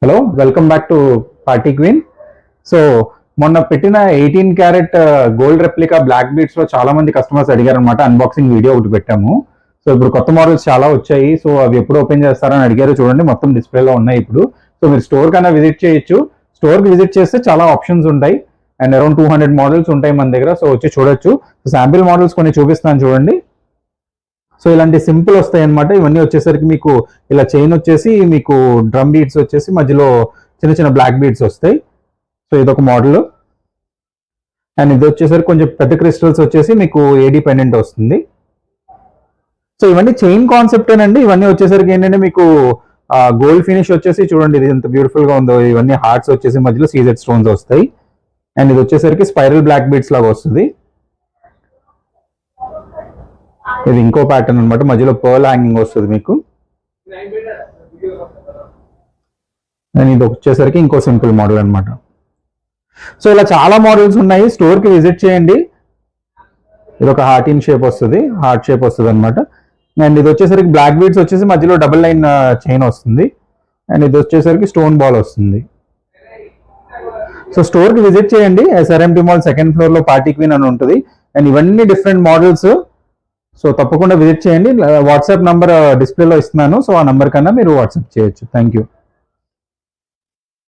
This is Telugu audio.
Hello, welcome back to party queen. So మొన్న పెట్టిన 18 carat gold replica black beads లో చాలా మంది కస్టమర్స్ అడిగారు అనమాట. అన్బాక్సింగ్ వీడియో ఒకటి పెట్టాము. సో ఇప్పుడు కొత్త మోడల్స్ చాలా వచ్చాయి. సో అవి ఎప్పుడు ఓపెన్ చేస్తారని అడిగారు. చూడండి, మొత్తం డిస్ప్లేలో ఉన్నాయి ఇప్పుడు. సో మీరు స్టోర్ కన్నా విజిట్ చేయొచ్చు. స్టోర్కి విజిట్ చేస్తే చాలా ఆప్షన్స్ ఉంటాయి అండ్ అరౌండ్ 200 మోడల్స్ ఉంటాయి మన దగ్గర. సో వచ్చి చూడొచ్చు. సో శాంపిల్ మోడల్స్ కొన్ని చూపిస్తాను చూడండి. సో ఇలాంటి సింపుల్ వస్తాయి అనమాట. ఇవన్నీ వచ్చేసరికి మీకు ఇలా చైన్ వచ్చేసి మీకు డ్రమ్ బీడ్స్ వచ్చేసి మధ్యలో చిన్న చిన్న బ్లాక్ బీడ్స్ వస్తాయి. సో ఇదొక మోడల్. అండ్ ఇది వచ్చేసరికి కొంచెం పెద్ద క్రిస్టల్స్ వచ్చేసి మీకు ఏడీ పెండెంట్ వస్తుంది. సో ఇవన్నీ చైన్ కాన్సెప్టేనండి. ఇవన్నీ వచ్చేసరికి ఏంటంటే మీకు గోల్డ్ ఫినిష్ వచ్చేసి చూడండి ఇది ఎంత బ్యూటిఫుల్ గా ఉందో. ఇవన్నీ హార్ట్స్ వచ్చేసి మధ్యలో సీజెడ్ స్టోన్స్ వస్తాయి. అండ్ ఇది వచ్చేసరికి స్పైరల్ బ్లాక్ బీడ్స్ లాగా వస్తుంది. ఇది ఇంకో ప్యాటర్న్ అనమాట. మధ్యలో పర్ల్ హ్యాంగింగ్ వస్తుంది మీకు. అండ్ ఇది వచ్చేసరికి ఇంకో సింపుల్ మోడల్ అనమాట. సో ఇలా చాలా మోడల్స్ ఉన్నాయి. స్టోర్కి విజిట్ చేయండి. ఇది ఒక హార్ట్ ఇన్ షేప్ వస్తుంది, హార్ట్ షేప్ వస్తుంది అనమాట. అండ్ ఇది వచ్చేసరికి బ్లాక్ బీడ్స్ వచ్చేసి మధ్యలో డబుల్ లైన్ చైన్ వస్తుంది. అండ్ ఇది వచ్చేసరికి స్టోన్ బాల్ వస్తుంది. సో స్టోర్కి విజిట్ చేయండి. ఎస్ఆర్ఎంటీ మాల్ సెకండ్ ఫ్లోర్ లో పార్టీ క్వీన్ అని ఉంటుంది. అండ్ ఇవన్నీ డిఫరెంట్ మోడల్స్. సో తప్పకుండా విజిట్ చేయండి. వాట్సాప్ నంబర్ డిస్ప్లేలో ఇస్తున్నాను. సో ఆ నంబర్ కన్నా మీరు వాట్సాప్ చేయొచ్చు. Thank you.